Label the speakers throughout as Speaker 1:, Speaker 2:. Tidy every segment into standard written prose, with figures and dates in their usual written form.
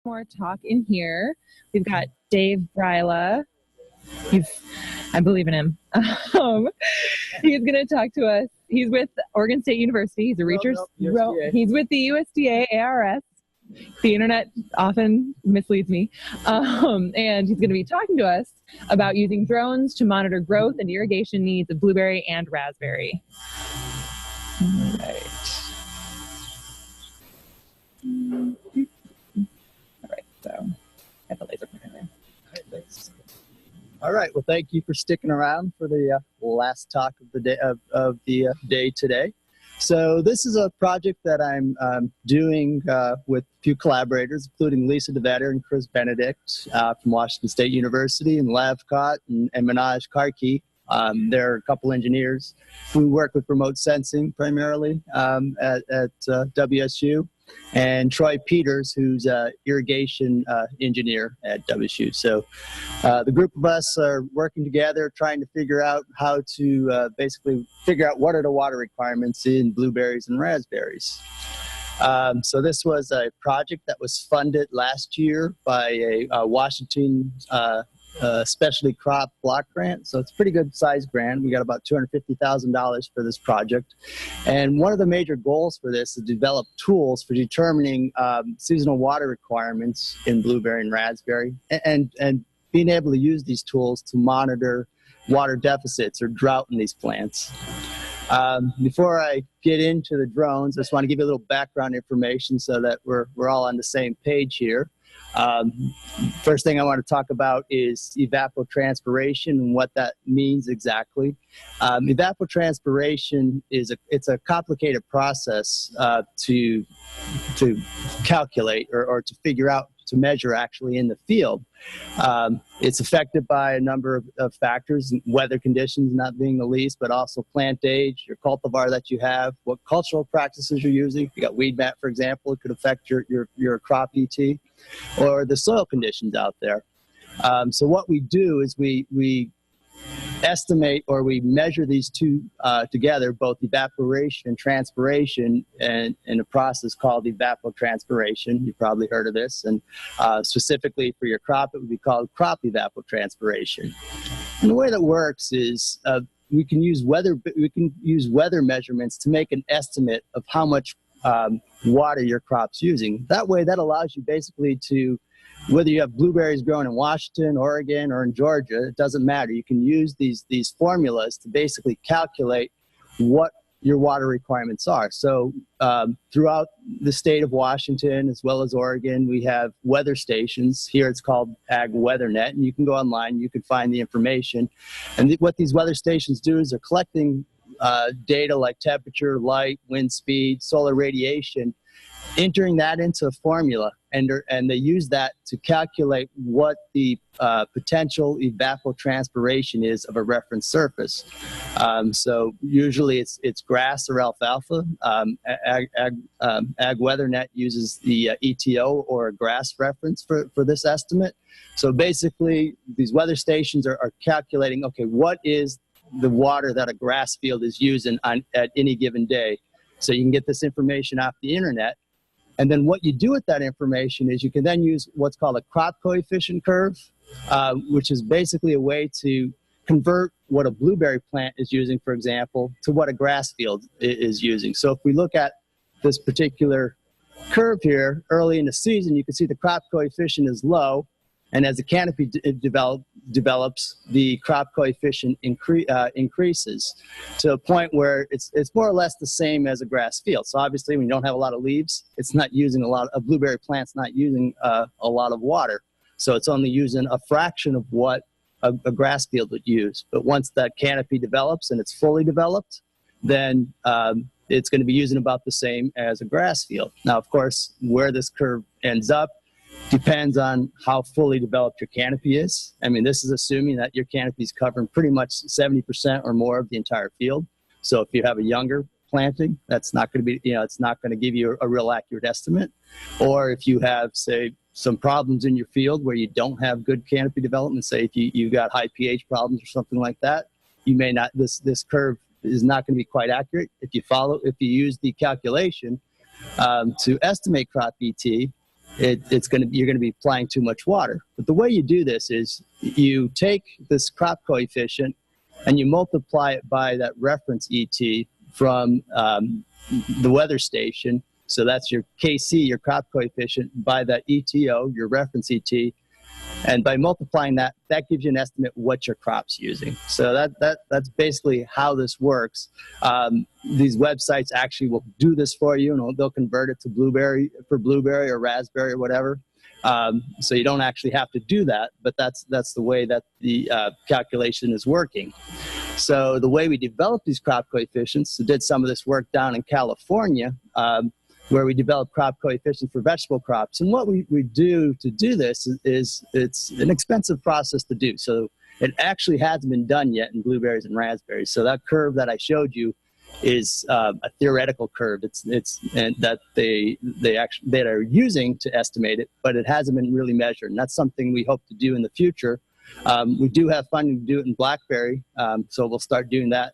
Speaker 1: more talk in here. We've got Dave Bryla. I believe in him. He's going to talk to us. He's with Oregon State University. He's a research. He's with the USDA ARS. The internet often misleads me. And he's going to be talking to us about using drones to monitor growth and irrigation needs of blueberry and raspberry. All right. So I have the laser pointer there.
Speaker 2: All right. Well, thank you for sticking around for the last talk of the day day today. So this is a project that I'm doing with a few collaborators, including Lisa DeVetter and Chris Benedict from Washington State University, and Lavcott and Manoj Karki. They're a couple engineers who work with remote sensing primarily at WSU, and Troy Peters, who's an irrigation engineer at WSU. So the group of us are working together trying to figure out how to basically figure out what are the water requirements in blueberries and raspberries. So this was a project that was funded last year by a Washington specialty crop block grant. So it's a pretty good size grant. We got about $250,000 for this project. And one of the major goals for this is to develop tools for determining seasonal water requirements in blueberry and raspberry, and being able to use these tools to monitor water deficits or drought in these plants. Before I get into the drones, I just want to give you a little background information so that we're all on the same page here. First thing I want to talk about is evapotranspiration and what that means exactly. Evapotranspiration is a complicated process to calculate or to figure out, to measure actually in the field. It's affected by a number of factors, weather conditions not being the least, but also plant age, your cultivar that you have, what cultural practices you're using. If you got weed mat, for example, it could affect your crop ET, or the soil conditions out there. So what we do is we estimate, or we measure these two together, both evaporation and transpiration, in a process called evapotranspiration. You've probably heard of this, and specifically for your crop, it would be called crop evapotranspiration. And the way that works is we can use weather measurements to make an estimate of how much water your crop's using. That way, that allows you basically to, whether you have blueberries grown in Washington, Oregon, or in Georgia, it doesn't matter. You can use these formulas to basically calculate what your water requirements are. So throughout the state of Washington, as well as Oregon, we have weather stations. Here it's called Ag WeatherNet, and you can go online, you can find the information. And what these weather stations do is they're collecting data like temperature, light, wind speed, solar radiation, entering that into a formula, and they use that to calculate what the potential evapotranspiration is of a reference surface. So usually it's grass or alfalfa. Ag WeatherNet uses the ETO, or a grass reference, for this estimate. So basically, these weather stations are calculating, okay, what is the water that a grass field is using at any given day. So you can get this information off the internet. And then what you do with that information is you can then use what's called a crop coefficient curve, which is basically a way to convert what a blueberry plant is using, for example, to what a grass field is using. So if we look at this particular curve here, early in the season, you can see the crop coefficient is low. And as the canopy develops, the crop coefficient increases to a point where it's more or less the same as a grass field. So obviously, when you don't have a lot of leaves, it's not using a blueberry plant's not using a lot of water. So it's only using a fraction of what a grass field would use. But once that canopy develops and it's fully developed, then it's going to be using about the same as a grass field. Now, of course, where this curve ends up depends on how fully developed your canopy is. I mean, this is assuming that your canopy is covering pretty much 70% or more of the entire field. So if you have a younger planting, that's not going to be, it's not going to give you a real accurate estimate. Or if you have, say, some problems in your field where you don't have good canopy development, say if you got high pH problems or something like that, you may not, this curve is not going to be quite accurate. If you use the calculation to estimate crop ET, you're going to be applying too much water. But the way you do this is you take this crop coefficient and you multiply it by that reference ET from the weather station. So that's your KC, your crop coefficient, by that ETO, your reference ET. And by multiplying that, that gives you an estimate what your crop's using. So that's basically how this works. These websites actually will do this for you, and they'll convert it to blueberry or raspberry or whatever. So you don't actually have to do that, but that's the way that the calculation is working. So the way we develop these crop coefficients, we did some of this work down in California, where we develop crop coefficients for vegetable crops. And what we do to do this is it's an expensive process to do. So it actually hasn't been done yet in blueberries and raspberries. So that curve that I showed you is a theoretical curve. It's that they are using to estimate it, but it hasn't been really measured. And that's something we hope to do in the future. We do have funding to do it in blackberry, so we'll start doing that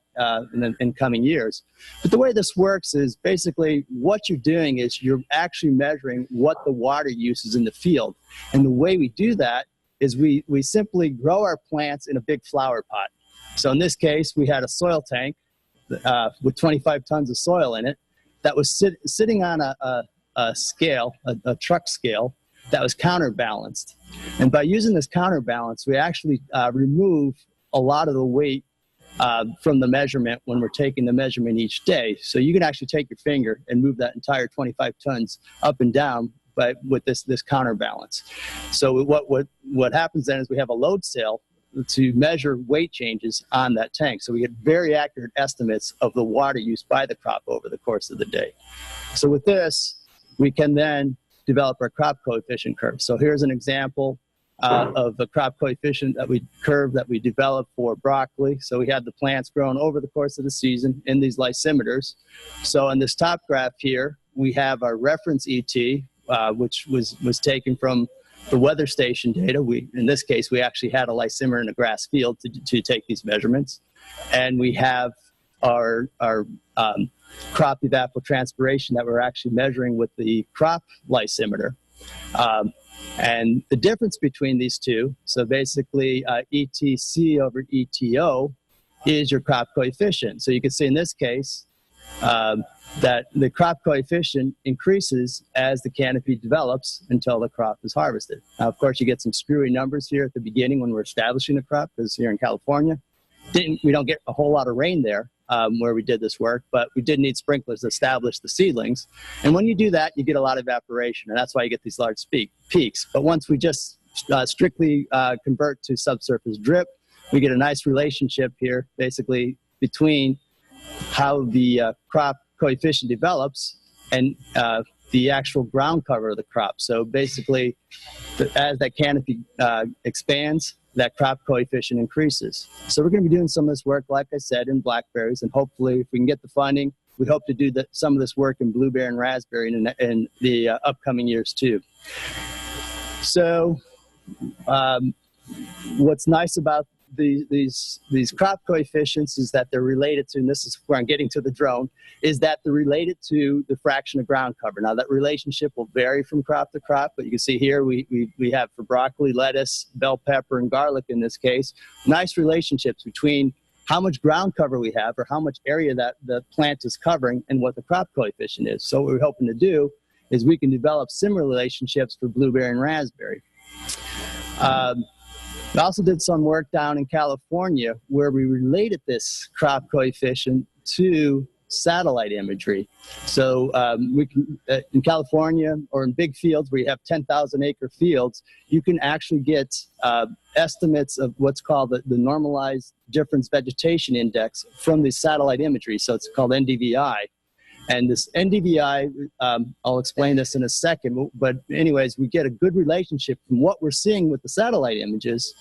Speaker 2: in coming years. But the way this works is basically what you're doing is you're actually measuring what the water use is in the field. And the way we do that is we simply grow our plants in a big flower pot. So in this case, we had a soil tank with 25 tons of soil in it that was sitting on a scale, a truck scale, that was counterbalanced. And by using this counterbalance, we actually remove a lot of the weight from the measurement when we're taking the measurement each day. So you can actually take your finger and move that entire 25 tons up and down with this counterbalance. So what happens then is we have a load cell to measure weight changes on that tank. So we get very accurate estimates of the water used by the crop over the course of the day. So with this, we can then develop our crop coefficient curve. So here's an example of the crop coefficient curve that we developed for broccoli. So we had the plants growing over the course of the season in these lysimeters. So on this top graph here, we have our reference ET, which was taken from the weather station data. In this case, we actually had a lysimeter in a grass field to take these measurements. And we have our crop evapotranspiration that we're actually measuring with the crop lysimeter. And the difference between these two, so basically ETC over ETO is your crop coefficient. So you can see in this case that the crop coefficient increases as the canopy develops until the crop is harvested. Now, of course, you get some screwy numbers here at the beginning when we're establishing the crop, because here in California, we don't get a whole lot of rain there where we did this work, but we did need sprinklers to establish the seedlings. And when you do that, you get a lot of evaporation, and that's why you get these large peaks. But once we just strictly convert to subsurface drip, we get a nice relationship here, basically, between how the crop coefficient develops and the actual ground cover of the crop. So basically, as that canopy expands, that crop coefficient increases. So we're going to be doing some of this work, like I said, in blackberries, and hopefully, if we can get the funding, we hope to do some of this work in blueberry and raspberry in the upcoming years too. So what's nice about these crop coefficients is that they're related to, and this is where I'm getting to the drone, is that they're related to the fraction of ground cover. Now that relationship will vary from crop to crop, but you can see here we have for broccoli, lettuce, bell pepper, and garlic in this case, nice relationships between how much ground cover we have or how much area that the plant is covering and what the crop coefficient is. So what we're hoping to do is we can develop similar relationships for blueberry and raspberry. We also did some work down in California where we related this crop coefficient to satellite imagery. So we can, in California or in big fields where you have 10,000 acre fields, you can actually get estimates of what's called the normalized difference vegetation index from the satellite imagery. So it's called NDVI. And this NDVI, I'll explain this in a second, but anyways, we get a good relationship from what we're seeing with the satellite images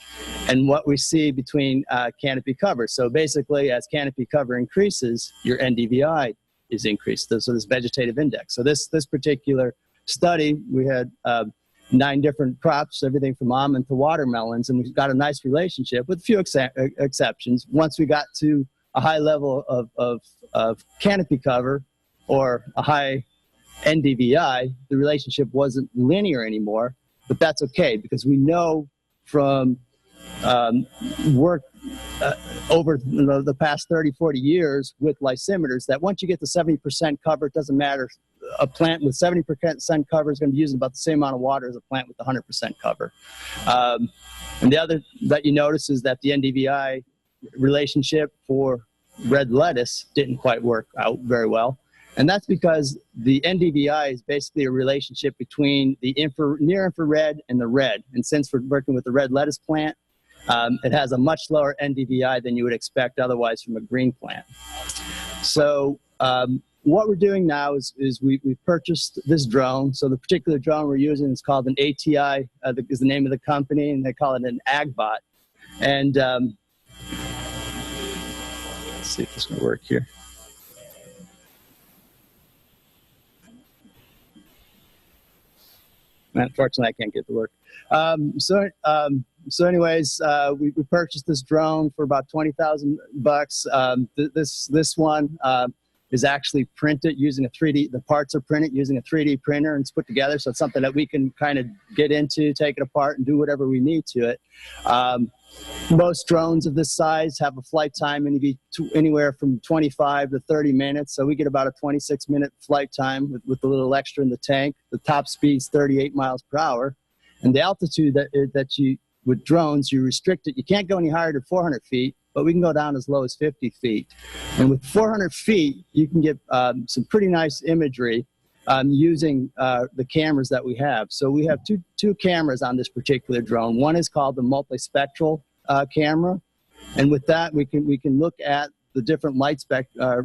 Speaker 2: and what we see between canopy cover. So basically, as canopy cover increases, your NDVI is increased, so this vegetative index. So this particular study, we had 9 different crops, everything from almond to watermelons, and we got a nice relationship with a few exceptions. Once we got to a high level of canopy cover, or a high NDVI, the relationship wasn't linear anymore, but that's okay because we know from work over the past 30, 40 years with lysimeters that once you get to 70% cover, it doesn't matter. A plant with 70% cover is going to be using about the same amount of water as a plant with 100% cover. And the other that you notice is that the NDVI relationship for red lettuce didn't quite work out very well. And that's because the NDVI is basically a relationship between the near infrared and the red. And since we're working with the red lettuce plant, it has a much lower NDVI than you would expect otherwise from a green plant. So what we're doing now is we purchased this drone. So the particular drone we're using is called an ATI, is the name of the company, and they call it an AgBot. And let's see if this will work here. Unfortunately, I can't get to work. So anyways, we purchased this drone for about $20,000. This one is actually printed using a 3D. The parts are printed using a 3D printer and it's put together. So it's something that we can kind of get into, take it apart, and do whatever we need to it. Most drones of this size have a flight time anywhere from 25 to 30 minutes. So we get about a 26-minute flight time with a little extra in the tank. The top speed's 38 miles per hour. And the altitude with drones, you restrict it. You can't go any higher than 400 feet, but we can go down as low as 50 feet. And with 400 feet, you can get some pretty nice imagery using the cameras that we have. So we have two cameras on this particular drone. One is called the multispectral camera, and with that we can look at the different light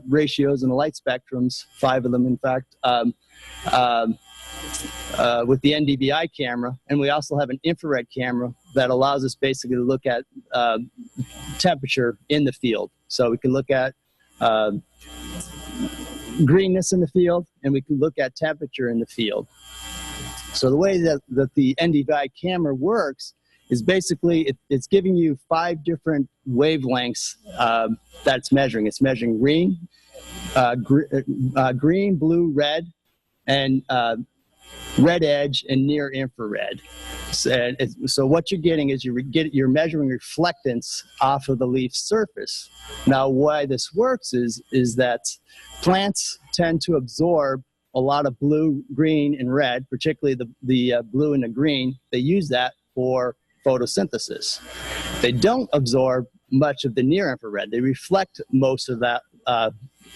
Speaker 2: ratios in the light spectrums, 5 of them in fact, with the NDVI camera. And we also have an infrared camera that allows us basically to look at temperature in the field. So we can look at greenness in the field, and we can look at temperature in the field. So the way that the NDVI camera works is basically it's giving you 5 different wavelengths that it's measuring. It's measuring green, blue, red, and red edge and near infrared. So what you're getting is you're measuring reflectance off of the leaf surface. Now, why this works is that plants tend to absorb a lot of blue, green, and red, particularly the blue and the green. They use that for photosynthesis. They don't absorb much of the near infrared. They reflect most of that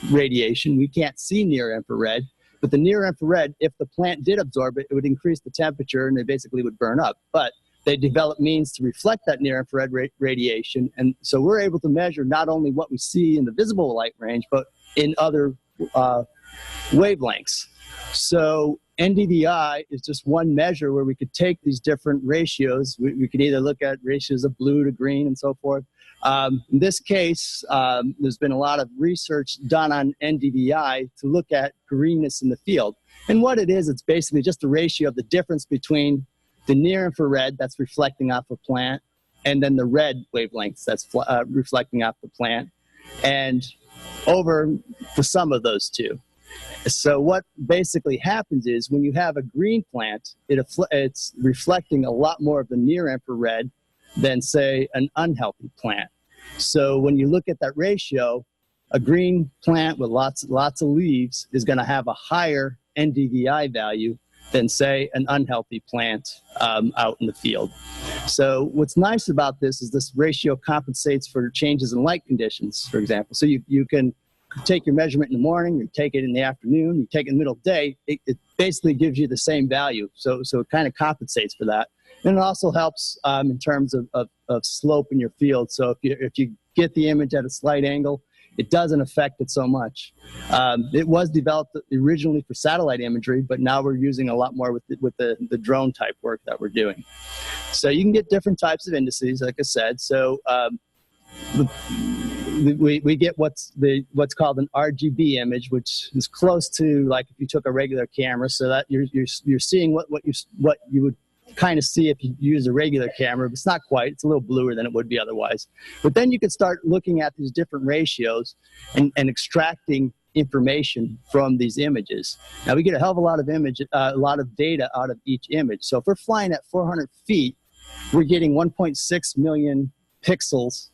Speaker 2: radiation. We can't see near infrared. But the near infrared, if the plant did absorb it, it would increase the temperature and they basically would burn up. But they develop means to reflect that near infrared radiation. And so we're able to measure not only what we see in the visible light range, but in other wavelengths. So NDVI is just one measure where we could take these different ratios. We could either look at ratios of blue to green and so forth. In this case, there's been a lot of research done on NDVI to look at greenness in the field. And what it is, it's basically just a ratio of the difference between the near infrared that's reflecting off the plant and then the red wavelengths that's reflecting off the plant, and over the sum of those two. So what basically happens is when you have a green plant, it's reflecting a lot more of the near infrared than, say, an unhealthy plant. So when you look at that ratio, a green plant with lots of leaves is going to have a higher NDVI value than, say, an unhealthy plant out in the field. So what's nice about this is this ratio compensates for changes in light conditions, for example. So you can take your measurement in the morning, you take it in the afternoon, you take it in the middle of the day, it basically gives you the same value. So it kind of compensates for that. And it also helps in terms of slope in your field. So if you get the image at a slight angle, it doesn't affect it so much. It was developed originally for satellite imagery, but now we're using a lot more with the drone type work that we're doing. So you can get different types of indices, like I said. So we get what's called an RGB image, which is close to like if you took a regular camera, so that you're seeing what you would kind of see if you use a regular camera, but it's not quite. It's a little bluer than it would be otherwise. But then you can start looking at these different ratios and extracting information from these images. Now we get a hell of a lot of data out of each image. So if we're flying at 400 feet, we're getting 1.6 million pixels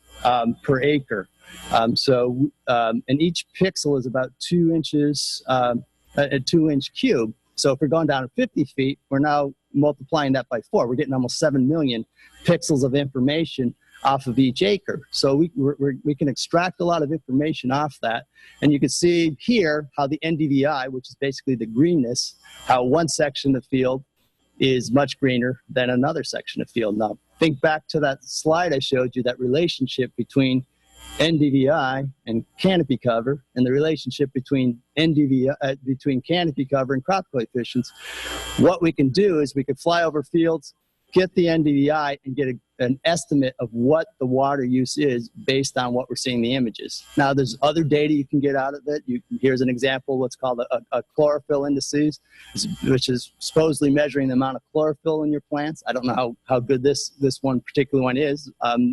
Speaker 2: per acre. And each pixel is about 2 inches, a 2-inch cube. So if we're going down to 50 feet, we're now multiplying that by 4. We're getting almost 7 million pixels of information off of each acre. So we can extract a lot of information off that. And you can see here how the NDVI, which is basically the greenness, how one section of the field is much greener than another section of field. Now, think back to that slide I showed you, that relationship between NDVI and canopy cover, and the relationship between between canopy cover and crop coefficients. What we can do is we could fly over fields, get the NDVI, and get an estimate of what the water use is based on what we're seeing in the images. Now, there's other data you can get out of it. Here's an example, what's called a chlorophyll indices, which is supposedly measuring the amount of chlorophyll in your plants. I don't know how good this one particular one is.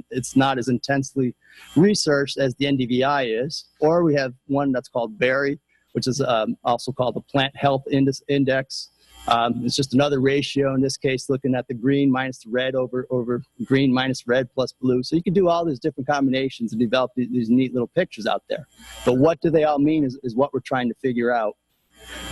Speaker 2: It's not as intensely researched as the NDVI is. Or we have one that's called Berry, which is also called the Plant Health Index. It's just another ratio, in this case, looking at the green minus the red over green minus red plus blue. So you can do all these different combinations and develop these neat little pictures out there. But what do they all mean is what we're trying to figure out.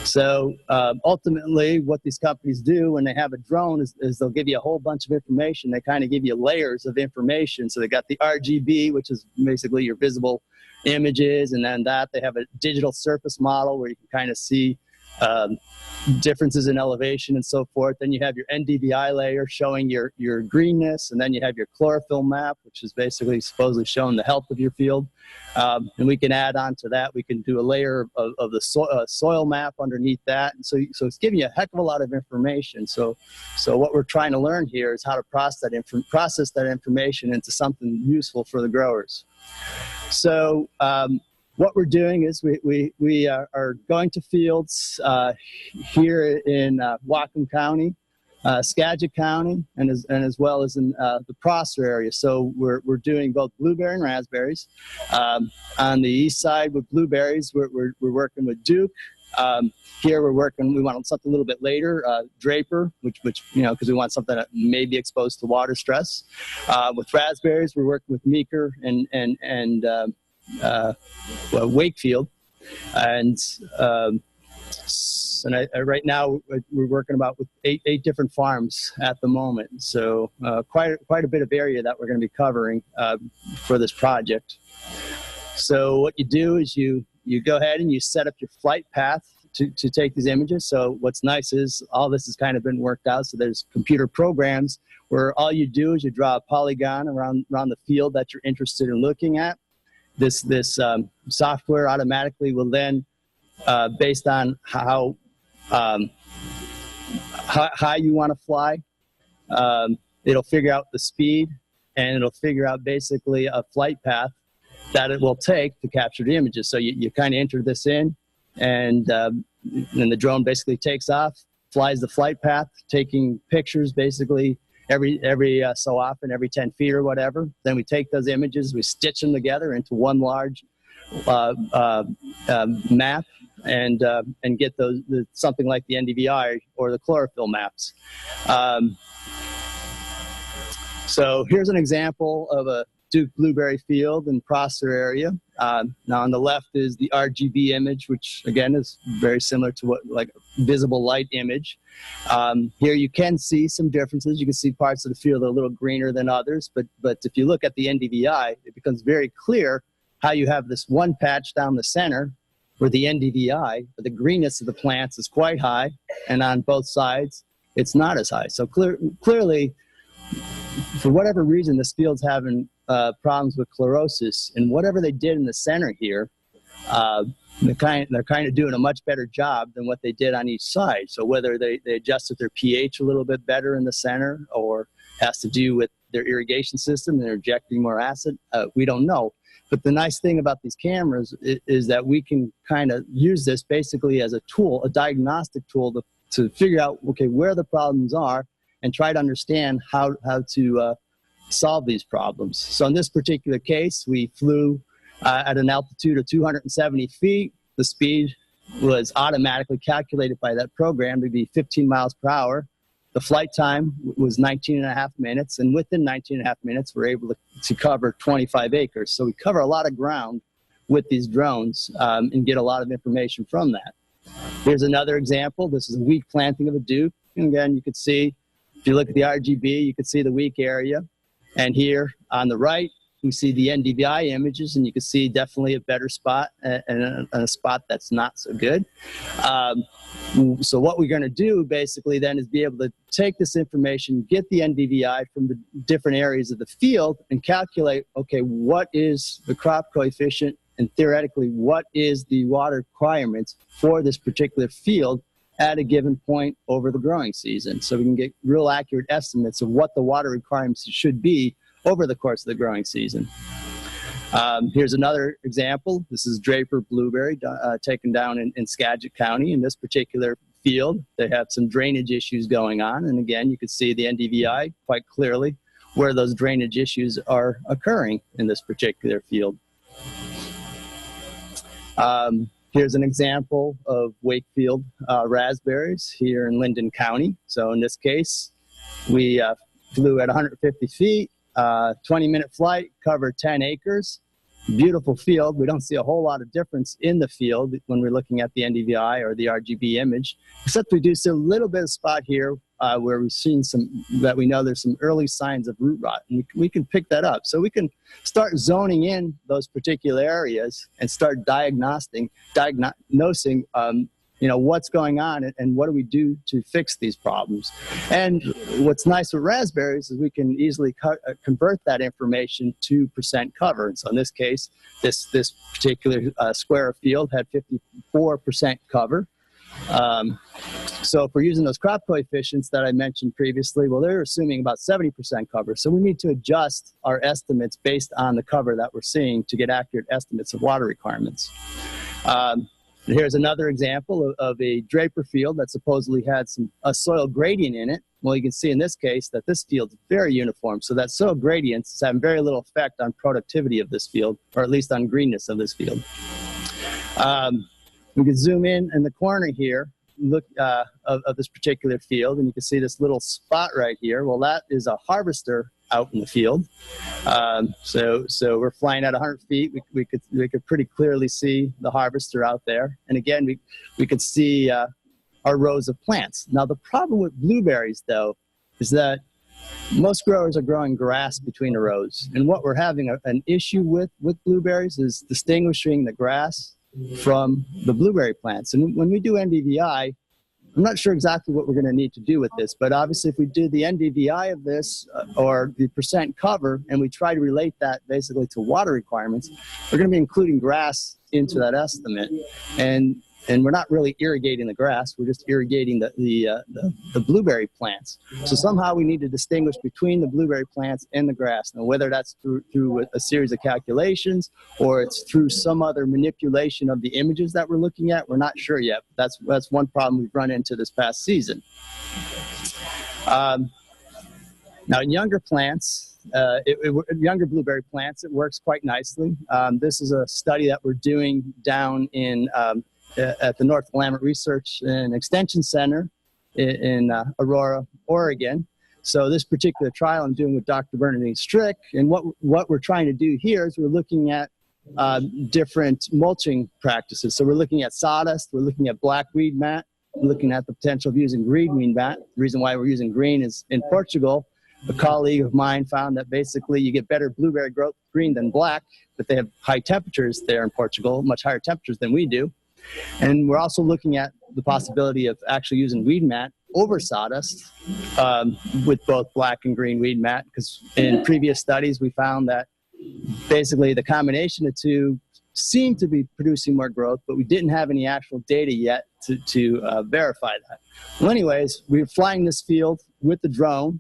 Speaker 2: So ultimately, what these companies do when they have a drone is they'll give you a whole bunch of information. They kind of give you layers of information. So they got the RGB, which is basically your visible images, and then they have a digital surface model where you can kind of see differences in elevation and so forth. Then you have your NDVI layer showing your greenness, and then you have your chlorophyll map, which is basically supposedly showing the health of your field. And we can add on to that. We can do a layer of the soil map underneath that. And so it's giving you a heck of a lot of information. So what we're trying to learn here is how to process that information into something useful for the growers. So what we're doing is we are going to fields here in Whatcom County, Skagit County, and as well as in the Prosser area. So we're doing both blueberry and raspberries. On the east side with blueberries, we're working with Duke. Here we want something a little bit later, Draper, which because we want something that may be exposed to water stress. With raspberries, we're working with Meeker and Wakefield, and right now we're working with eight different farms at the moment. So quite a bit of area that we're going to be covering for this project. So what you do is you go ahead and you set up your flight path to take these images. So what's nice is all this has kind of been worked out. So there's computer programs where all you do is you draw a polygon around the field that you're interested in looking at. This software automatically will then, based on how high you want to fly, it'll figure out the speed, and it'll figure out basically a flight path that it will take to capture the images. So you kind of enter this in, and then the drone basically takes off, flies the flight path, taking pictures basically every so often, every 10 feet or whatever. Then we take those images, we stitch them together into one large map, and get something like the NDVI or the chlorophyll maps. So here's an example of a Duke blueberry field in Prosser area. Now on the left is the RGB image, which again is very similar to what like visible light image. Here you can see some differences. You can see parts of the field that are a little greener than others, but if you look at the NDVI, it becomes very clear how you have this one patch down the center where the NDVI, the greenness of the plants is quite high, and on both sides it's not as high. So clearly, for whatever reason, this field's having problems with chlorosis, and whatever they did in the center here, they're kind of doing a much better job than what they did on each side. So whether they adjusted their pH a little bit better in the center, or has to do with their irrigation system and they're injecting more acid, we don't know. But the nice thing about these cameras is that we can kind of use this basically as a tool, a diagnostic tool to figure out, okay, where the problems are, and try to understand how to solve these problems. So in this particular case, we flew at an altitude of 270 feet. the speed was automatically calculated by that program to be 15 miles per hour. The flight time was 19 and a half minutes, and within 19 and a half minutes, we're able to cover 25 acres. So we cover a lot of ground with these drones and get a lot of information from that. Here's another example. This is a weak planting of a duke. And again, you can see, if you look at the RGB, you can see the weak area. And here on the right, we see the NDVI images, and you can see definitely a better spot and a spot that's not so good. So what we're going to do basically then is be able to take this information, get the NDVI from the different areas of the field, and calculate, okay, what is the crop coefficient, and theoretically, what is the water requirements for this particular field at a given point over the growing season. So we can get real accurate estimates of what the water requirements should be over the course of the growing season. Here's another example. This is Draper blueberry taken down in Skagit County. In this particular field, they have some drainage issues going on. And again, you can see the NDVI quite clearly where those drainage issues are occurring in this particular field. Here's an example of Wakefield raspberries here in Linden County. So in this case, we flew at 150 feet, 20-minute flight, covered 10 acres. Beautiful field. We don't see a whole lot of difference in the field when we're looking at the NDVI or the RGB image, except we do see a little bit of spot here where we've seen that we know there's some early signs of root rot, and we can pick that up. So we can start zoning in those particular areas and start diagnosing what's going on and what do we do to fix these problems. And what's nice with raspberries is we can easily convert that information to percent cover. And so in this case, this particular square field had 54% cover. So if we're using those crop coefficients that I mentioned previously, well, they're assuming about 70% cover. So we need to adjust our estimates based on the cover that we're seeing to get accurate estimates of water requirements. Here's another example of a Draper field that supposedly had a soil gradient in it. Well, you can see in this case that this field is very uniform. So that soil gradients is having very little effect on productivity of this field, or at least on greenness of this field. We can zoom in the corner here, look of this particular field, and you can see this little spot right here. Well, that is a harvester out in the field. So we're flying at 100 feet. We could pretty clearly see the harvester out there. And again, we could see our rows of plants. Now, the problem with blueberries, though, is that most growers are growing grass between the rows. And what we're having an issue with blueberries is distinguishing the grass from the blueberry plants. And when we do NDVI, I'm not sure exactly what we're going to need to do with this, but obviously if we do the NDVI of this or the percent cover and we try to relate that basically to water requirements, we're going to be including grass into that estimate. And we're not really irrigating the grass, we're just irrigating the blueberry plants. So somehow we need to distinguish between the blueberry plants and the grass. Now, whether that's through a series of calculations or it's through some other manipulation of the images that we're looking at, we're not sure yet. That's one problem we've run into this past season. Now, in younger plants, younger blueberry plants, it works quite nicely. This is a study that we're doing down in at the North Willamette Research and Extension Center in Aurora, Oregon. So this particular trial I'm doing with Dr. Bernadine Strick, and what we're trying to do here is we're looking at different mulching practices. So we're looking at sawdust, we're looking at black weed mat, we're looking at the potential of using green weed mat. The reason why we're using green is in Portugal, a colleague of mine found that basically you get better blueberry growth green than black, but they have high temperatures there in Portugal, much higher temperatures than we do. And we're also looking at the possibility of actually using weed mat over sawdust with both black and green weed mat, because in previous studies we found that basically the combination of two seemed to be producing more growth, but we didn't have any actual data yet to verify that. Well, anyways, we were flying this field with the drone,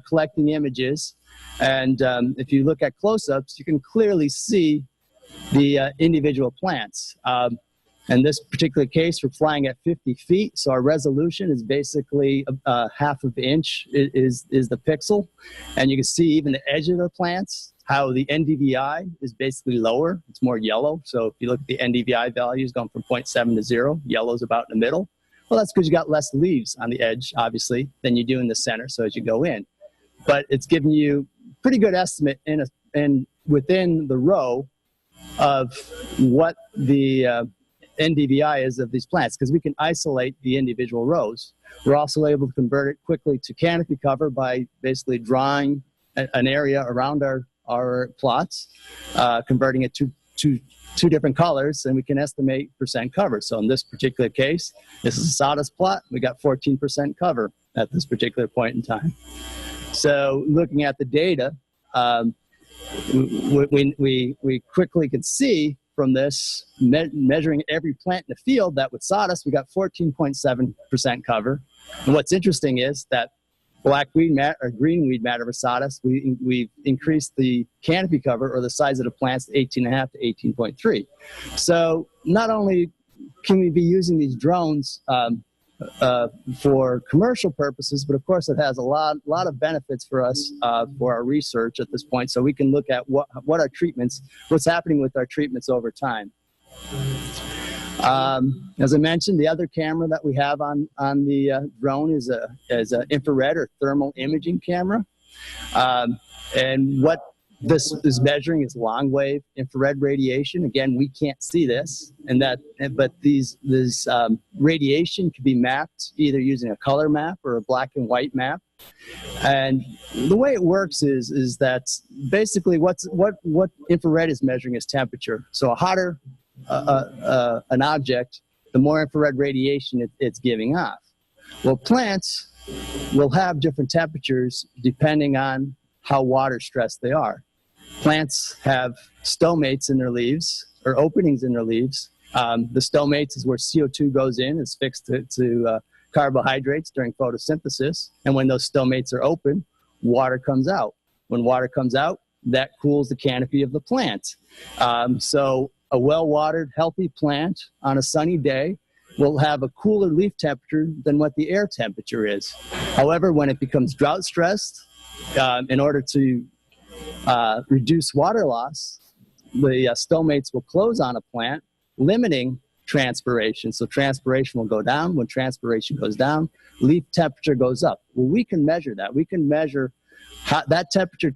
Speaker 2: collecting images, and if you look at close-ups, you can clearly see the individual plants. In this particular case, we're flying at 50 feet, so our resolution is basically half of an inch is the pixel. And you can see even the edge of the plants how the NDVI is basically lower. It's more yellow. So if you look at the NDVI values going from 0.7 to 0, yellow's about in the middle. Well, that's because you got less leaves on the edge, obviously, than you do in the center, so as you go in. But it's giving you pretty good estimate within the row of what the NDVI is of these plants, because we can isolate the individual rows. We're also able to convert it quickly to canopy cover by basically drawing an area around our plots, converting it to two different colors, and we can estimate percent cover. So in this particular case, this is a sawdust plot. We got 14% cover at this particular point in time. So looking at the data, we quickly could see from this, measuring every plant in the field, that with sawdust, we got 14.7% cover. And what's interesting is that black weed matter or green weed matter with sawdust, we've increased the canopy cover or the size of the plants to 18.5 to 18.3. So not only can we be using these drones for commercial purposes, but of course it has a lot of benefits for us for our research at this point, so we can look at what our treatments, what's happening with our treatments over time. As I mentioned, the other camera that we have on the drone is a infrared or thermal imaging camera, and what this is measuring is long wave infrared radiation. Again, we can't see this, but this radiation can be mapped either using a color map or a black and white map. And the way it works is that basically what infrared is measuring is temperature. So a hotter an object, the more infrared radiation it's giving off. Well, plants will have different temperatures depending on how water stressed they are. Plants have stomates in their leaves, or openings in their leaves. The stomates is where CO2 goes in, is fixed to carbohydrates during photosynthesis. And when those stomates are open, water comes out. When water comes out, that cools the canopy of the plant. So a well-watered, healthy plant on a sunny day will have a cooler leaf temperature than what the air temperature is. However, when it becomes drought stressed, in order to reduce water loss, the stomates will close on a plant, limiting transpiration. So transpiration will go down. When transpiration goes down, leaf temperature goes up. Well, we can measure that. We can measure that temperature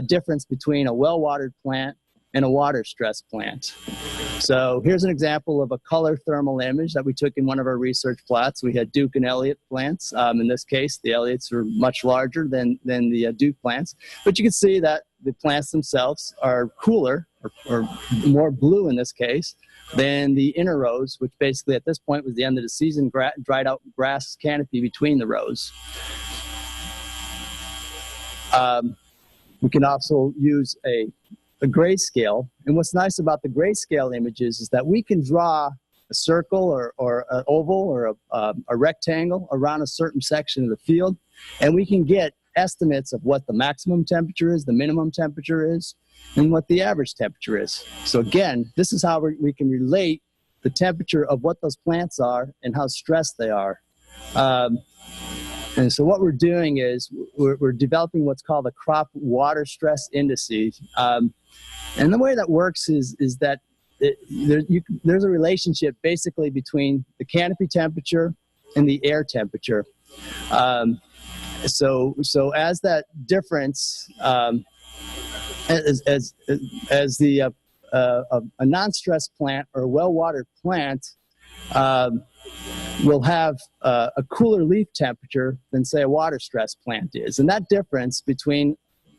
Speaker 2: difference between a well-watered plant and a water-stressed plant. So here's an example of a color thermal image that we took in one of our research plots. We had Duke and Elliott plants. In this case, the Elliots are much larger than the Duke plants. But you can see that the plants themselves are cooler, or more blue in this case, than the inner rows, which basically at this point was the end of the season, dried out grass canopy between the rows. We can also use a grayscale. And what's nice about the grayscale images is that we can draw a circle or an oval or a rectangle around a certain section of the field, and we can get estimates of what the maximum temperature is, the minimum temperature is, and what the average temperature is. So again, this is how we can relate the temperature of what those plants are and how stressed they are. And so what we're doing is we're developing what's called a crop water stress indices. And the way that works is that there's a relationship basically between the canopy temperature and the air temperature. So as that difference, as a non-stressed plant or a well-watered plant will have a cooler leaf temperature than, say, a water-stressed plant is. And that difference between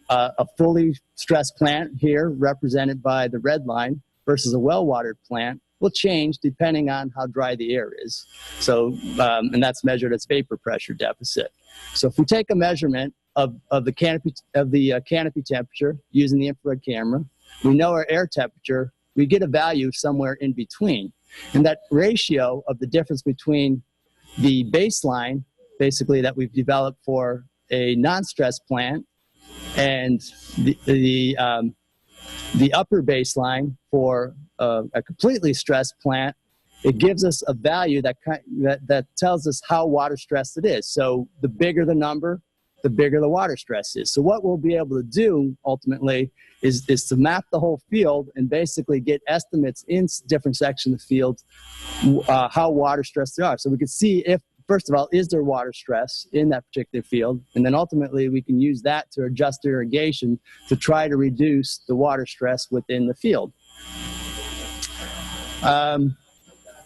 Speaker 2: a fully stressed plant here, represented by the red line, versus a well-watered plant will change depending on how dry the air is. So, and that's measured as vapor pressure deficit. So if we take a measurement of the canopy temperature using the infrared camera, we know our air temperature, we get a value somewhere in between. And that ratio of the difference between the baseline, basically, that we've developed for a non-stressed plant and the upper baseline for a completely stressed plant, it gives us a value that tells us how water stressed it is. So the bigger the number, the bigger the water stress is. So what we'll be able to do ultimately is to map the whole field and basically get estimates in different sections of the field how water stressed they are. So we can see if, first of all, is there water stress in that particular field? And then ultimately we can use that to adjust irrigation to try to reduce the water stress within the field.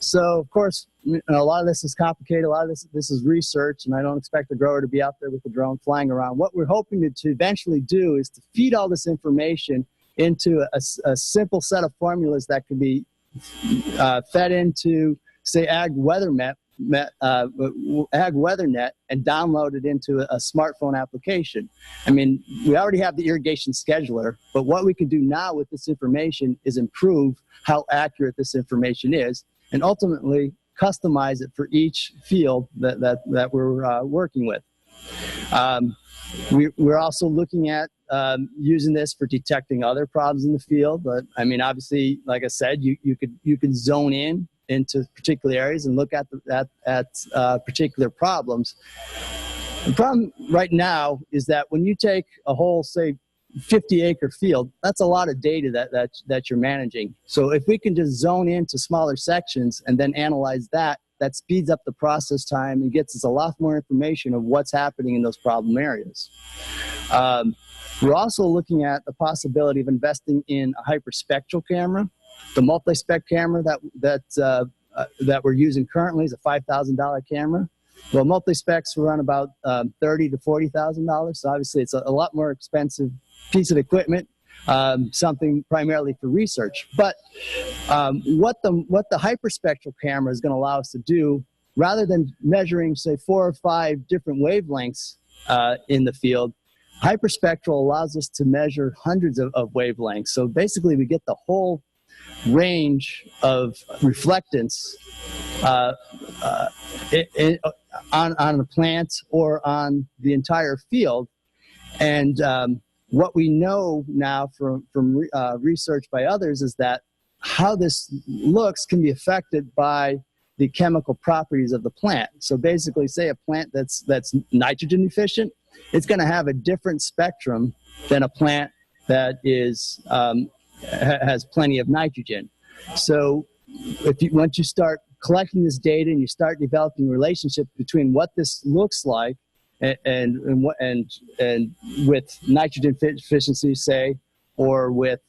Speaker 2: So of course, a lot of this is complicated. A lot of this is research, and I don't expect the grower to be out there with the drone flying around. What we're hoping to eventually do is to feed all this information into a simple set of formulas that can be fed into, say, Ag WeatherNet and downloaded into a smartphone application. I mean, we already have the irrigation scheduler, but what we can do now with this information is improve how accurate this information is, and ultimately customize it for each field that we're working with. We're also looking at using this for detecting other problems in the field. But I mean, obviously, like I said, you could zone in into particular areas and look at particular problems. The problem right now is that when you take a whole, say, 50-acre field, that's a lot of data that you're managing. So if we can just zone into smaller sections and then analyze that speeds up the process time and gets us a lot more information of what's happening in those problem areas. We're also looking at the possibility of investing in a hyperspectral camera. The multi-spec camera that we're using currently is a $5,000 camera. Well, multi-specs run about $30,000 to $40,000. So obviously it's a lot more expensive piece of equipment, something primarily for research. But what the hyperspectral camera is going to allow us to do, rather than measuring, say, 4 or 5 different wavelengths in the field, hyperspectral allows us to measure hundreds of wavelengths. So basically we get the whole range of reflectance on the plant or on the entire field. And what we know now from research by others is that how this looks can be affected by the chemical properties of the plant. So basically, say a plant that's nitrogen efficient, it's going to have a different spectrum than a plant that is has plenty of nitrogen. So once you start collecting this data and you start developing a relationship between what this looks like and with nitrogen efficiency, say, or with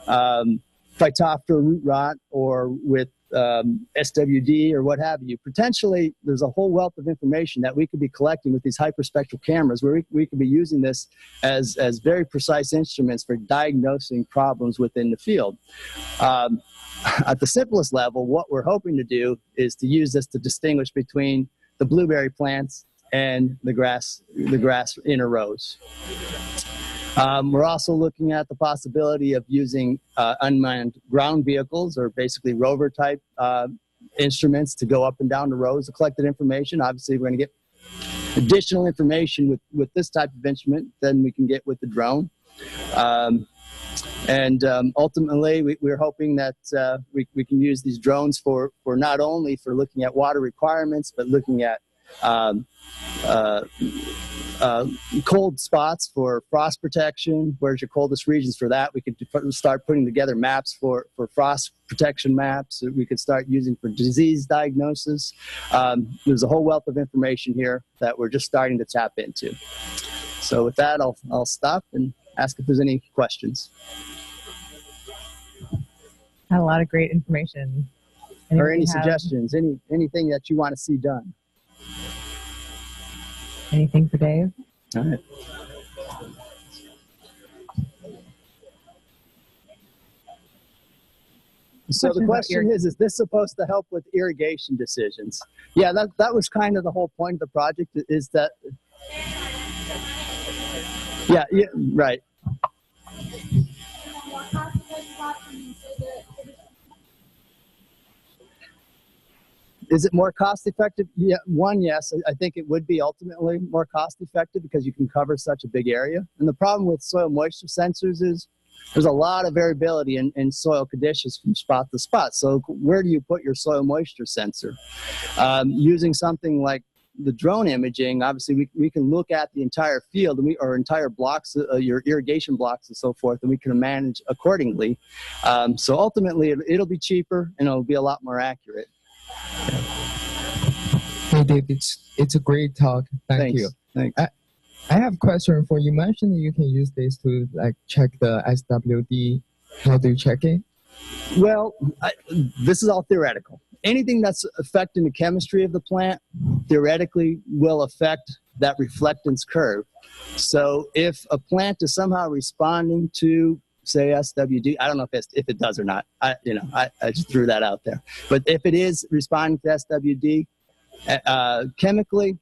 Speaker 2: Phytophthora root rot, or with SWD, or what have you, potentially there's a whole wealth of information that we could be collecting with these hyperspectral cameras, where we could be using this as very precise instruments for diagnosing problems within the field. At the simplest level, what we're hoping to do is to use this to distinguish between the blueberry plants and the grass inner rows. We're also looking at the possibility of using unmanned ground vehicles, or basically rover type instruments, to go up and down the rows to collect that information. Obviously, we're going to get additional information with this type of instrument than we can get with the drone. Ultimately, we're hoping that we can use these drones for not only for looking at water requirements, but looking at cold spots for frost protection. Where's your coldest regions for that? We could start putting together maps for frost protection maps. We could start using for disease diagnosis. There's a whole wealth of information here that we're just starting to tap into. So with that, I'll stop and ask if there's any questions.
Speaker 1: Had a lot of great information.
Speaker 2: Or any suggestions, anything that you want to see done.
Speaker 1: Anything for Dave?
Speaker 2: All right. So the question is this supposed to help with irrigation decisions? Yeah, that was kind of the whole point of the project, is that, yeah, right. Is it more cost effective? Yeah, yes. I think it would be ultimately more cost effective because you can cover such a big area. And the problem with soil moisture sensors is there's a lot of variability in soil conditions from spot to spot. So where do you put your soil moisture sensor? Using something like the drone imaging, obviously we can look at the entire field and or entire blocks, your irrigation blocks and so forth, and we can manage accordingly. So ultimately, it'll be cheaper and it'll be a lot more accurate.
Speaker 3: Hey, Dave, it's a great talk. Thank you.
Speaker 2: Thanks.
Speaker 3: I have a question for you. You mentioned that you can use this to like check the SWD. How do you check it?
Speaker 2: Well, this is all theoretical. Anything that's affecting the chemistry of the plant theoretically will affect that reflectance curve. So if a plant is somehow responding to, say, SWD, I don't know if it does or not. I just threw that out there. But if it is responding to SWD, chemically,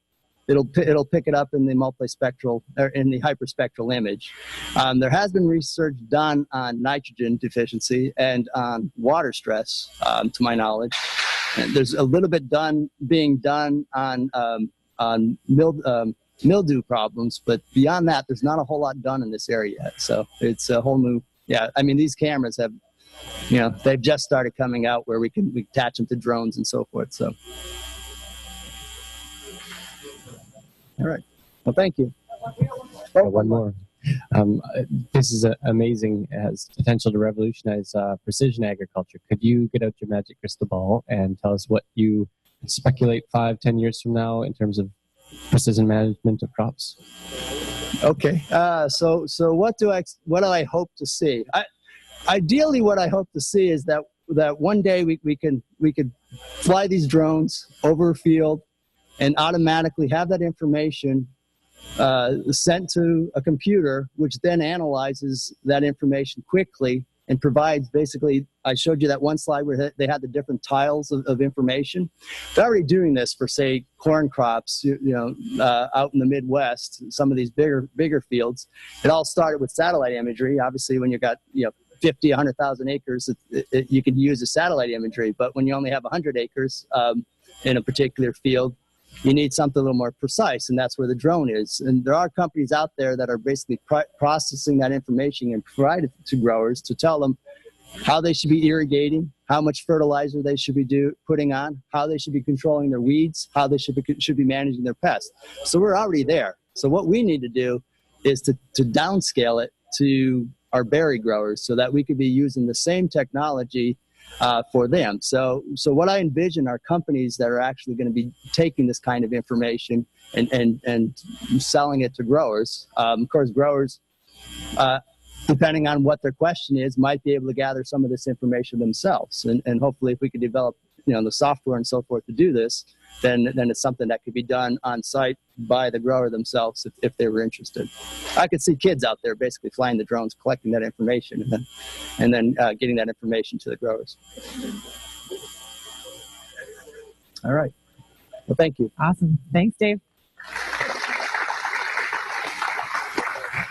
Speaker 2: it'll pick it up in the multispectral or in the hyperspectral image. There has been research done on nitrogen deficiency and on water stress, to my knowledge. And there's a little bit being done on mildew problems, but beyond that, there's not a whole lot done in this area yet. So it's a whole new, I mean, these cameras have, they've just started coming out where we attach them to drones and so forth. So. All right. Well, thank you.
Speaker 4: One more. This is amazing. It has potential to revolutionize precision agriculture. Could you get out your magic crystal ball and tell us what you speculate 5-10 years from now in terms of precision management of crops?
Speaker 2: Okay. So what do I hope to see? Ideally, what I hope to see is that one day we could fly these drones over a field and automatically have that information sent to a computer, which then analyzes that information quickly and provides basically, I showed you that one slide where they had the different tiles of information. They're already doing this for, say, corn crops, out in the Midwest, some of these bigger fields. It all started with satellite imagery. Obviously, when you've got, 50, 100,000 acres, you could use a satellite imagery. But when you only have 100 acres in a particular field, you need something a little more precise, and that's where the drone is. And there are companies out there that are basically processing that information and provide it to growers to tell them how they should be irrigating, how much fertilizer they should be putting on, how they should be controlling their weeds, how they should be managing their pests. So we're already there. So what we need to do is to downscale it to our berry growers so that we could be using the same technology for them. So what I envision are companies that are actually going to be taking this kind of information and selling it to growers. Of course, growers, depending on what their question is, might be able to gather some of this information themselves. And hopefully, if we could develop, the software and so forth to do this, then it's something that could be done on site by the grower themselves if they were interested. I could see kids out there basically flying the drones, collecting that information, and then getting that information to the growers. All right. Well, thank you.
Speaker 1: Awesome. Thanks, Dave.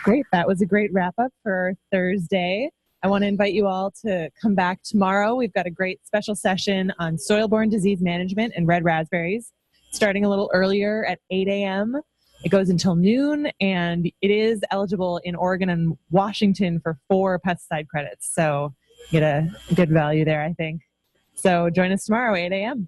Speaker 1: Great. That was a great wrap up for Thursday. I want to invite you all to come back tomorrow. We've got a great special session on soil-borne disease management and red raspberries, starting a little earlier at 8 a.m. It goes until noon, and it is eligible in Oregon and Washington for 4 pesticide credits. So get a good value there, I think. So join us tomorrow, 8 a.m.